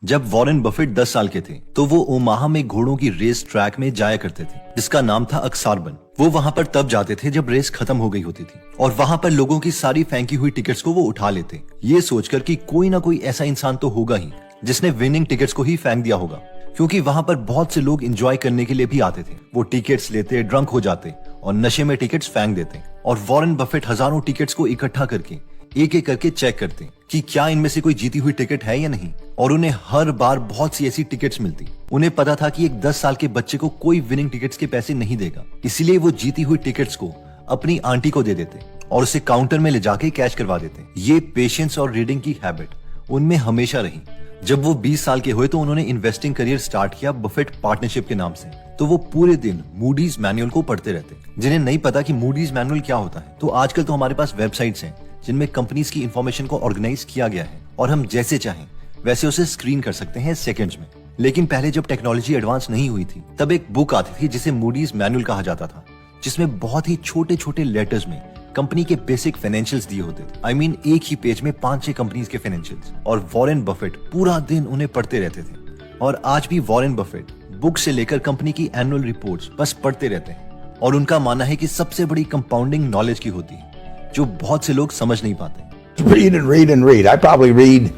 जब Warren Buffett 10 साल के थे तो वो ओमाहा में घोड़ों की रेस ट्रैक में जाया करते थे जिसका नाम था अक्सारबन। वो वहाँ पर तब जाते थे जब रेस खत्म हो गई होती थी और वहाँ पर लोगों की सारी फेंकी हुई टिकट्स को वो उठा लेते, ये सोचकर कि कोई ना कोई ऐसा इंसान तो होगा ही जिसने विनिंग टिकट्स को ही फेंक दिया होगा, क्योंकि वहाँ पर बहुत से लोग एंजॉय करने के लिए भी आते थे। वो टिकट्स लेते, ड्रंक हो जाते और नशे में टिकट्स फेंक देते और वॉरेन बफेट हजारों टिकट्स को इकट्ठा करके एक एक करके चेक करते कि क्या इनमें से कोई जीती हुई टिकट है या नहीं, और उन्हें हर बार बहुत सी ऐसी टिकट्स मिलती। उन्हें पता था कि एक 10 साल के बच्चे को कोई विनिंग टिकट्स के पैसे नहीं देगा, इसलिए वो जीती हुई टिकट्स को अपनी आंटी को दे देते और उसे काउंटर में ले जाके कैश करवा देते। ये पेशेंस और रीडिंग की हैबिट उनमें हमेशा रही। जब वो 20 साल के हुए तो उन्होंने इन्वेस्टिंग करियर स्टार्ट किया बफेट पार्टनरशिप के नाम से। तो वो पूरे दिन मूडीज मैनुअल को पढ़ते रहते। जिन्हें नहीं पता कि मूडीज मैनुअल क्या होता है, तो आजकल तो हमारे पास वेबसाइट्स हैं जिनमें कंपनीज की इंफॉर्मेशन को ऑर्गेनाइज किया गया है और हम जैसे चाहें वैसे उसे स्क्रीन कर सकते हैं सेकंड्स में। लेकिन पहले जब टेक्नोलॉजी एडवांस नहीं हुई थी तब एक बुक आती थी जिसे मूडीज मैनुअल कहा जाता था, जिसमें बहुत ही छोटे छोटे लेटर्स में कंपनी के बेसिक फाइनेंशियल्स दिए होते थे। आई मीन एक ही पेज में 5-6 कंपनीज के फाइनेंशियल्स, और वॉरेन बफेट पूरा दिन उन्हें पढ़ते रहते थे। और आज भी वॉरेन बफेट बुक से लेकर कंपनी की एनुअल रिपोर्ट्स बस पढ़ते रहते हैं और उनका मानना है कि सबसे बड़ी कंपाउंडिंग नॉलेज की होती है जो बहुत से लोग समझ नहीं पाते। Read and read and read. I probably read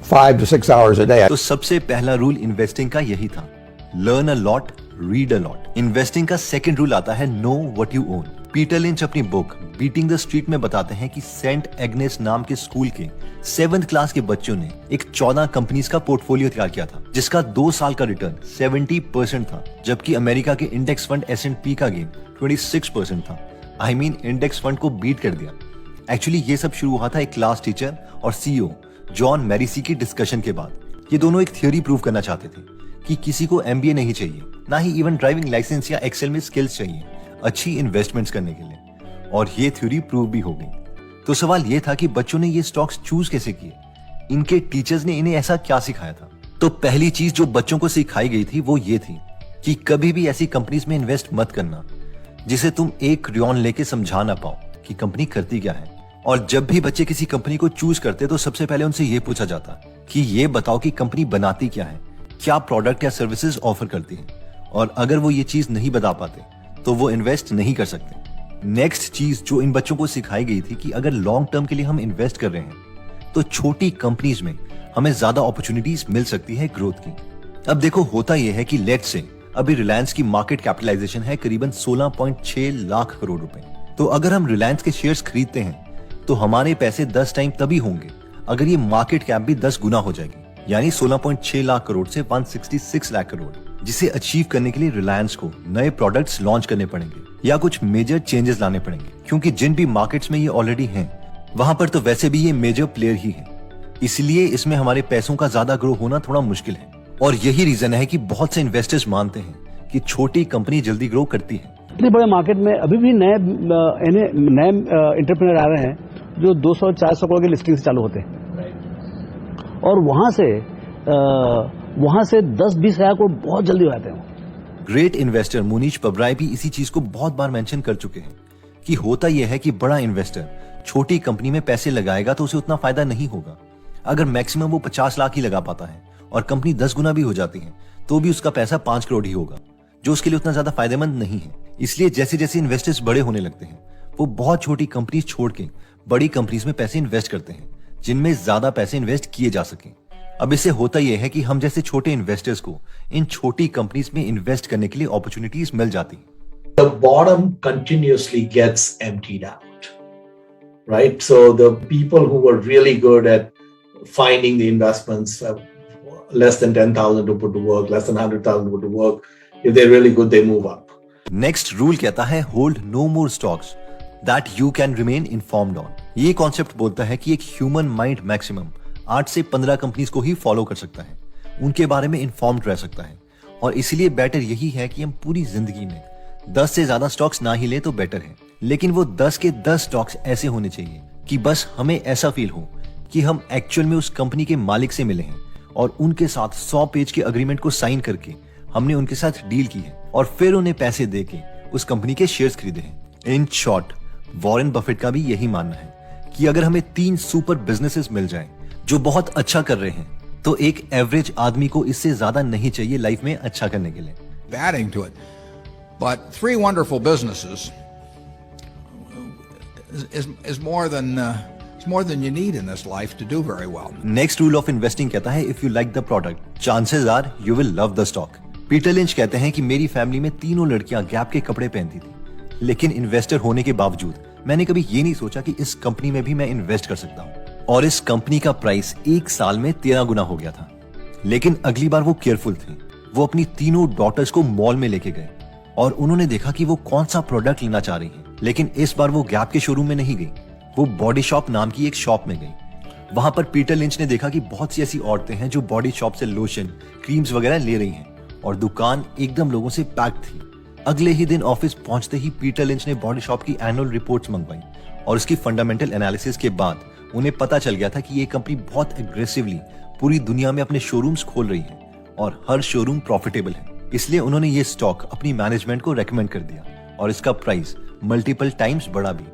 5 to 6 hours a day. तो सबसे पहला रूल इन्वेस्टिंग का यही था, learn a lot, read a lot. Investing का सेकंड रूल आता है know what you own. Peter lynch अपनी बुक बीटिंग द स्ट्रीट में बताते हैं कि सेंट एग्नेस नाम के स्कूल के 7th क्लास के बच्चों ने एक 14 कंपनीज का पोर्टफोलियो तैयार किया था जिसका 2 साल का रिटर्न 70% था, जबकि अमेरिका के इंडेक्स फंड S&P का गेन 26% था। आई मीन इंडेक्स फंड को बीट कर दिया। एक्चुअली ये सब शुरू हुआ था एक क्लास टीचर और CEO जॉन मैरिसी की डिस्कशन के बाद। ये दोनों एक थ्योरी प्रूव करना चाहते थे कि किसी को MBA नहीं चाहिए, ना ही इवन ड्राइविंग लाइसेंस या एक्सेल में स्किल्स चाहिए अच्छी इन्वेस्टमेंट्स करने के लिए, और ये थ्योरी प्रूव भी हो गई। तो सवाल ये था कि बच्चों ने ये स्टॉक्स चूज कैसे किए, इनके टीचर्स ने इन्हें ऐसा क्या सिखाया था। तो पहली चीज जो बच्चों को सिखाई गई थी वो ये थी कि कभी भी ऐसी कंपनीज में इन्वेस्ट मत करना जिसे तुम एक रियॉन लेके समझा ना पाओ कि कंपनी करती क्या है। और जब भी बच्चे किसी कंपनी को चूज करते तो सबसे पहले उनसे ये पूछा जाता कि ये बताओ कि कंपनी बनाती क्या है, क्या प्रोडक्ट या सर्विसेज ऑफर करती है, और अगर वो ये चीज नहीं बता पाते तो वो इन्वेस्ट नहीं कर सकते। नेक्स्ट चीज जो इन बच्चों को सिखाई गई थी कि अगर लॉन्ग टर्म के लिए हम इन्वेस्ट कर रहे हैं तो छोटी कंपनीज में हमें ज्यादा अपॉर्चुनिटीज मिल सकती है ग्रोथ की। अब देखो होता यह है कि लेट्स से अभी रिलायंस की मार्केट कैपिटलाइजेशन है करीबन 16.6 लाख करोड़ रुपए। तो अगर हम रिलायंस के शेयर्स खरीदते हैं तो हमारे पैसे 10 टाइम तभी होंगे अगर ये मार्केट कैप भी 10 गुना हो जाएगी, यानी 16.6 लाख करोड़ से 166 लाख करोड़, जिसे अचीव करने के लिए रिलायंस को नए प्रोडक्ट्स लॉन्च करने पड़ेंगे या कुछ मेजर चेंजेस लाने पड़ेंगे, क्योंकि जिन भी मार्केट्स में ये ऑलरेडी हैं वहां पर तो वैसे भी ये मेजर प्लेयर ही है। इसलिए इसमें हमारे पैसों का ज्यादा ग्रो होना थोड़ा मुश्किल है, और यही रीजन है कि बहुत से इन्वेस्टर्स मानते हैं कि छोटी कंपनी जल्दी ग्रो करती है। इतने बड़े मार्केट में अभी भी नए एंटरप्रेन्योर आ रहे हैं जो 200-400 करोड़ की लिस्टिंग से चालू होते हैं, और वहां से 10-20 हजार करोड़ बहुत जल्दी हो जाते हैं। ग्रेट इन्वेस्टर मुनीश पबराय भी इसी चीज को बहुत बार मेंशन कर चुके हैं कि होता यह है कि बड़ा इन्वेस्टर छोटी कंपनी में पैसे लगाएगा तो उसे उतना फायदा नहीं होगा। अगर मैक्सिमम वो 50 लाख ही लगा पाता है और कंपनी 10 गुना भी हो जाती है तो भी उसका पैसा 5 करोड़ ही होगा, जो उसके लिए उतना ज्यादा फायदेमंद नहीं है। इसलिए जैसे जैसे इन्वेस्टर्स बड़े होने लगते हैं वो बहुत छोटी कंपनीज छोड़ के बड़ी कंपनीज में पैसे इन्वेस्ट करते हैं जिनमें ज्यादा पैसे इन्वेस्ट किए जा सके। अब इससे होता यह है कि हम जैसे छोटे इन्वेस्टर्स को इन छोटी कंपनीज में इन्वेस्ट करने के लिए अपॉर्चुनिटीज मिल जाती। The bottom continuously gets emptied out, right? So the people who were really good at finding the investments, less than 10,000 to put to work, less than 100,000 to put to work, if they're really good, they move up. Next rule कहता है hold no more stocks that you can remain informed on. ये concept बोलता है कि एक human mind maximum 8 से 15 companies को ही follow कर सकता है, उनके बारे में इन्फॉर्म्ड रह सकता है, और इसलिए बेटर यही है कि हम पूरी जिंदगी में 10 से ज्यादा स्टॉक्स ना ही लें तो बेटर है। लेकिन वो 10 के 10 स्टॉक्स ऐसे होने चाहिए कि बस हमें ऐसा फील हो कि हम एक्चुअल में उस कंपनी के मालिक से मिले हैं और उनके साथ 100 पेज के अग्रीमेंट को साइन करके हमने उनके साथ डील की है और फिर उन्हें पैसे देके उस कंपनी के शेयर्स खरीदे हैं। इन शॉर्ट वॉरेन बफेट का भी यही मानना है कि अगर हमें 3 सुपर बिजनेसेस मिल जाएं जो बहुत अच्छा कर रहे हैं तो एक एवरेज आदमी को इससे ज्यादा नहीं चाहिए लाइफ में अच्छा करने के लिए। adding to it. But 3 wonderful businesses is more than you need in this life to do very well. Next rule of investing कहता है if you like the product chances are you will love the stock. Peter Lynch कहते हैं कि मेरी family में तीनों लड़कियां gap के कपड़े पहनती थी, लेकिन इन्वेस्टर होने के बावजूद मैंने कभी ये नहीं सोचा कि इस कंपनी में भी मैं इन्वेस्ट कर सकता हूँ। और इस कंपनी का प्राइस 1 साल में 13 गुना हो गया था। लेकिन अगली बार वो केयरफुल थे। वो अपनी तीनों डॉटर्स को मॉल में लेके गए और उन्होंने देखा कि वो कौन सा प्रोडक्ट लेना चाह रही हैं। लेकिन इस बार वो गैप के शोरूम में नहीं गई, वो बॉडी शॉप नाम की एक शॉप में गई। वहां पर पीटर लिंच ने देखा कि बहुत सी ऐसी औरतें हैं जो बॉडी शॉप से लोशन, क्रीम्स वगैरह ले रही हैं और दुकान एकदम लोगों से पैक्ड थी। अगले ही दिन ऑफिस पहुंचते ही पीटर लिंच ने बॉडी शॉप की एनुअल रिपोर्ट्स मंगवाई और उसकी फंडामेंटल एनालिसिस के बाद उन्हें पता चल गया था कि ये कंपनी बहुत एग्रेसिवली पूरी दुनिया में अपने शोरूम्स खोल रही है और हर शोरूम प्रॉफिटेबल है। इसलिए उन्होंने ये स्टॉक अपनी मैनेजमेंट को रेकमेंड कर दिया और इसका प्राइस मल्टीपल टाइम्स बढ़ा भी।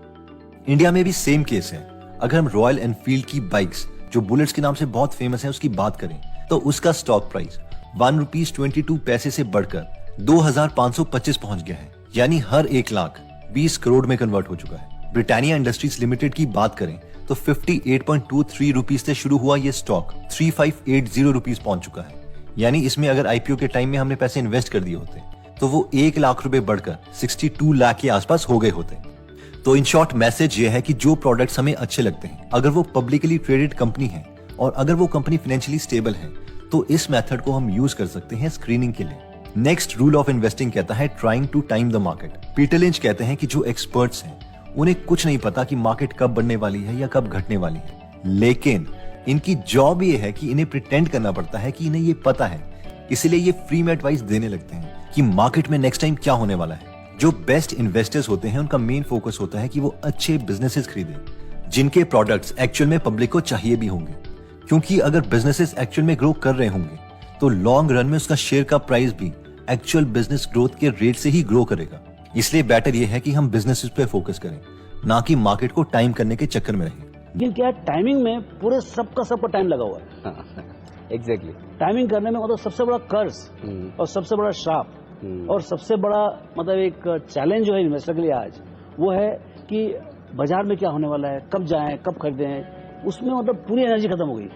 इंडिया में भी सेम केस है। अगर हम रॉयल एनफील्ड की बाइक्स जो बुलेट्स के नाम से बहुत फेमस है उसकी बात करें तो उसका स्टॉक प्राइस ₹1.22 से बढ़कर 2,525 पहुंच गया है, यानी हर 1,20,000 करोड़ में कन्वर्ट हो चुका है। ब्रिटानिया इंडस्ट्रीज लिमिटेड की बात करें तो 58.23 रुपीज से शुरू हुआ ये स्टॉक 3580 रुपीज पहुंच चुका है, यानी इसमें अगर आईपीओ के टाइम में हमने पैसे इन्वेस्ट कर दिए होते तो वो 1 लाख रुपए बढ़कर 62 लाख के आसपास हो गए होते। तो इन शॉर्ट मैसेज ये है कि जो प्रोडक्ट्स हमें अच्छे लगते हैं, अगर वो पब्लिकली ट्रेडेड कंपनी है और अगर वो कंपनी फाइनेंशियली स्टेबल है तो इस मेथड को हम यूज कर सकते हैं स्क्रीनिंग के लिए। नेक्स्ट रूल ऑफ इन्वेस्टिंग कहता है trying to time the market. Peter Lynch कहते हैं कि जो एक्सपर्ट्स हैं उन्हें कुछ नहीं पता कि मार्केट कब बढ़ने वाली है या कब घटने वाली है, लेकिन इनकी जॉब ये है कि इन्हें प्रिटेंड करना पड़ता है कि इन्हें ये पता है। इसलिए ये फ्री में एडवाइस देने लगते हैं कि मार्केट में नेक्स्ट टाइम क्या होने वाला है। जो बेस्ट इन्वेस्टर्स होते हैं उनका मेन फोकस होता है कि वो अच्छे बिजनेसेस खरीदें जिनके प्रोडक्ट्स एक्चुअल में पब्लिक को चाहिए भी होंगे, क्योंकि अगर बिजनेसेस एक्चुअल में ग्रो कर रहे होंगे तो लॉन्ग रन में उसका शेयर का प्राइस भी एक्चुअल बिजनेस ग्रोथ के रेट से ही ग्रो करेगा। इसलिए बेटर ये है कि हम बिजनेसेस पे फोकस करें, ना कि मार्केट को टाइम करने के चक्कर में रहें। लेकिन क्या टाइमिंग में पूरे सबका टाइम लगा हुआ है। एग्जैक्टली टाइमिंग करने में मतलब सबसे बड़ा कर्ज और सबसे बड़ा श्राप और सबसे बड़ा मतलब एक चैलेंज जो है इन्वेस्टर के लिए आज वो है कि बाजार में क्या होने वाला है, कब जाएं, कब खरीदें। उसमें मतलब पूरी एनर्जी खत्म हो गई।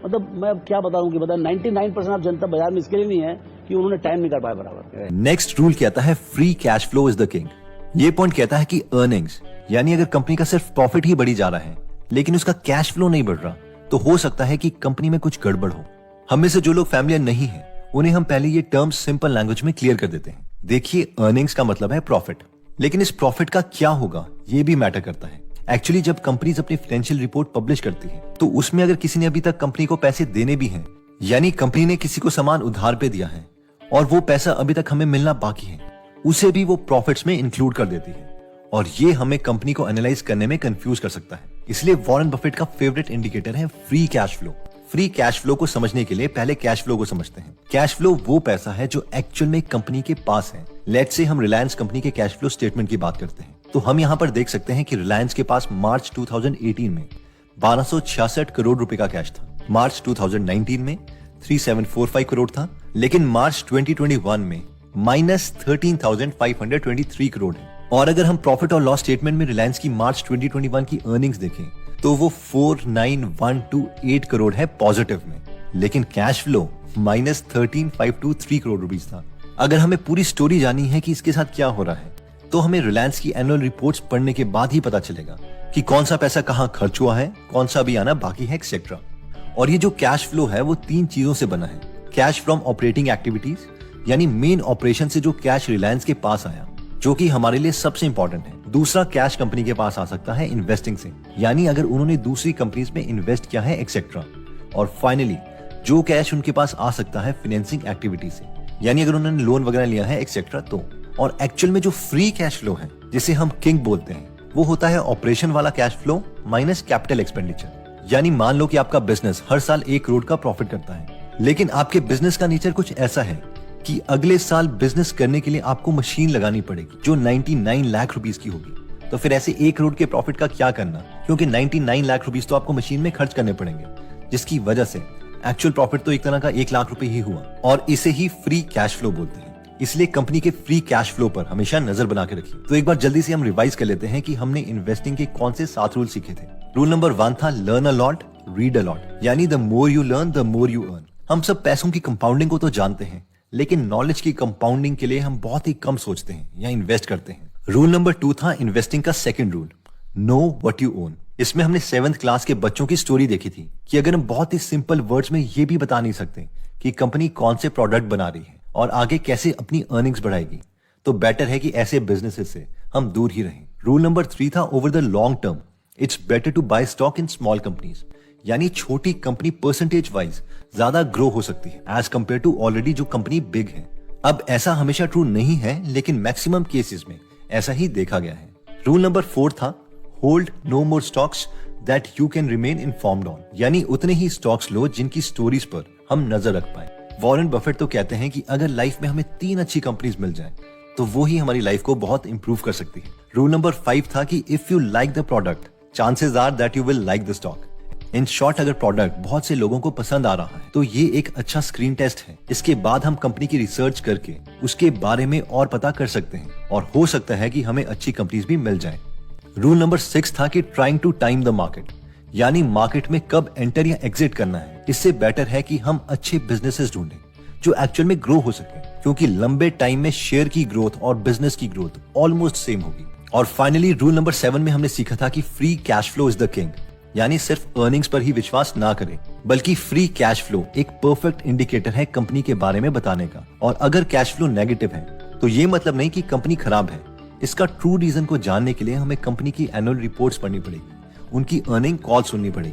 मतलब मैं अब क्या बताऊं कि 99% आप जनता बाजार में इसके लिए नहीं है कि उन्होंने टाइम नहीं कर पाया बराबर। नेक्स्ट रूल कहता है free cash flow is the king. ये पॉइंट कहता है कि अर्निंग्स यानी अगर कंपनी का सिर्फ प्रॉफिट ही बढ़ी जा रहा है लेकिन उसका कैश फ्लो नहीं बढ़ रहा तो हो सकता है कि कंपनी में कुछ गड़बड़ हो। हम में से जो लोग फैमिलियर नहीं है उन्हें हम पहले ये टर्म्स सिंपल लैंग्वेज में क्लियर कर देते हैं। देखिए, अर्निंग्स का मतलब है प्रॉफिट, लेकिन इस प्रॉफिट का क्या होगा ये भी मैटर करता है। एक्चुअली जब कंपनीज अपनी फाइनेंशियल रिपोर्ट पब्लिश करती है तो उसमें अगर किसी ने अभी तक कंपनी को पैसे देने भी हैं, यानी कंपनी ने किसी को सामान उधार पे दिया है और वो पैसा अभी तक हमें मिलना बाकी है, उसे भी वो प्रॉफिट्स में इंक्लूड कर देती है और ये हमें कंपनी को एनालाइज करने में कंफ्यूज कर सकता है। इसलिए वॉरेन बफेट का फेवरेट इंडिकेटर है free cash flow. Free cash flow को समझने के लिए पहले कैश फ्लो को समझते हैं। कैश फ्लो वो पैसा है जो एक्चुअल में कंपनी के पास है। लेट्स से हम रिलायंस कंपनी के कैश फ्लो स्टेटमेंट की बात करते हैं तो हम यहाँ पर देख सकते हैं कि रिलायंस के पास मार्च 2018 में 1266 करोड़ रुपए का कैश था। मार्च 2019 में 3745 करोड़ था, लेकिन मार्च 2021 में -13,523 करोड़ है। और अगर हम प्रॉफिट और लॉस स्टेटमेंट में रिलायंस की मार्च 2021 की अर्निंग्स देखें तो वो 49,128 करोड़ है पॉजिटिव में, लेकिन कैश फ्लो -13,523 करोड़ रुपीस था। अगर हमें पूरी स्टोरी जाननी है कि इसके साथ क्या हो रहा है तो हमें रिलायंस की एनुअल रिपोर्ट्स पढ़ने के बाद ही पता चलेगा कि कौन सा पैसा कहाँ खर्च हुआ है, कौन सा भी आना बाकी है, एक्सेट्रा। और ये जो कैश फ्लो है वो 3 चीजों से बना है। कैश फ्रॉम ऑपरेटिंग एक्टिविटीज यानी मेन ऑपरेशन से जो कैश रिलायंस के पास आया, जो कि हमारे लिए सबसे इंपॉर्टेंट है। दूसरा कैश कंपनी के पास आ सकता है इन्वेस्टिंग से, यानी अगर उन्होंने दूसरी कंपनीज में इन्वेस्ट किया है, एक्सेट्रा। और फाइनली जो कैश उनके पास आ सकता है फाइनेंसिंग एक्टिविटी से, यानी अगर उन्होंने लोन वगैरह लिया है, एक्सेट्रा। तो और एक्चुअल में जो फ्री कैश फ्लो है जिसे हम किंग बोलते हैं वो होता है ऑपरेशन वाला cash flow minus capital expenditure. यानी मान लो कि आपका बिजनेस हर साल 1 करोड़ का प्रॉफिट करता है, लेकिन आपके बिजनेस का नेचर कुछ ऐसा है कि अगले साल बिजनेस करने के लिए आपको मशीन लगानी पड़ेगी जो 99 लाख रुपीस की होगी। तो फिर ऐसे 1 करोड़ के प्रॉफिट का क्या करना, क्योंकि 99 लाख रुपीस तो आपको मशीन में खर्च करने पड़ेंगे, जिसकी वजह से एक्चुअल प्रॉफिट तो एक तरह का 1 लाख रुपए ही हुआ, और इसे ही फ्री कैश फ्लो बोलते हैं। इसलिए कंपनी के फ्री कैश फ्लो पर हमेशा नजर बना के रखिए। तो एक बार जल्दी से हम रिवाइज कर लेते हैं कि हमने इन्वेस्टिंग के कौन से 7 रूल सीखे थे। रूल नंबर 1 था learn a lot read a lot, यानी the more you learn the more you earn. हम सब पैसों की कंपाउंडिंग को तो जानते हैं, लेकिन नॉलेज की कंपाउंडिंग के लिए हम बहुत ही कम सोचते हैं या इन्वेस्ट करते हैं। रूल नंबर 2 था इन्वेस्टिंग का second rule, know what you own. इसमें हमने 7th क्लास के बच्चों की स्टोरी देखी थी कि अगर हम बहुत ही सिंपल वर्ड्स में ये भी बता नहीं सकते कि कंपनी कौन से प्रोडक्ट बना रही है और आगे कैसे अपनी अर्निंग्स बढ़ाएगी, तो बेटर है कि ऐसे बिजनेसेस से हम दूर ही रहें। रूल नंबर 3 था over the long term it's better to buy stock in small companies, यानी छोटी कंपनी परसेंटेज वाइज ज्यादा ग्रो हो सकती है एज कंपेयर टू ऑलरेडी जो कंपनी बिग है। अब ऐसा हमेशा ट्रू नहीं है, लेकिन मैक्सिमम केसेस में ऐसा ही देखा गया है। रूल नंबर 4 था hold no more stocks that you can remain informed on, यानी उतने ही स्टॉक्स लो जिनकी स्टोरीज पर हम नजर रख पाए। वॉरेन बफेट तो कहते हैं कि अगर लाइफ में हमें 3 अच्छी कंपनीज मिल जाएं, तो वो ही हमारी लाइफ को बहुत इंप्रूव कर सकती है। रूल नंबर 5 था कि if you like the product chances are that you will like the stock. In short, अगर प्रोडक्ट बहुत से लोगों को पसंद आ रहा है तो ये एक अच्छा स्क्रीन टेस्ट है। इसके बाद हम कंपनी की रिसर्च करके उसके बारे में और पता कर सकते हैं, और हो सकता है कि हमें अच्छी कंपनीज भी मिल जाएं। रूल नंबर 6 था कि trying to time the market, यानी मार्केट में कब एंटर या एग्जिट करना है। इससे बेटर है कि हम अच्छे बिजनेसेस ढूंढें जो एक्चुअल में ग्रो हो सके, क्योंकि लंबे टाइम में शेयर की ग्रोथ और बिजनेस की ग्रोथ ऑलमोस्ट सेम होगी। और फाइनली रूल नंबर 7 में हमने सीखा था कि free cash flow is the king, यानी सिर्फ अर्निंग्स पर ही विश्वास ना करें, बल्कि फ्री कैश फ्लो एक परफेक्ट इंडिकेटर है कंपनी के बारे में बताने का। और अगर कैश फ्लो नेगेटिव है तो ये मतलब नहीं कि कंपनी खराब है। इसका ट्रू रीजन को जानने के लिए हमें कंपनी की एनुअल रिपोर्ट्स पढ़नी पड़ेगी, उनकी अर्निंग कॉल सुननी पड़ेगी,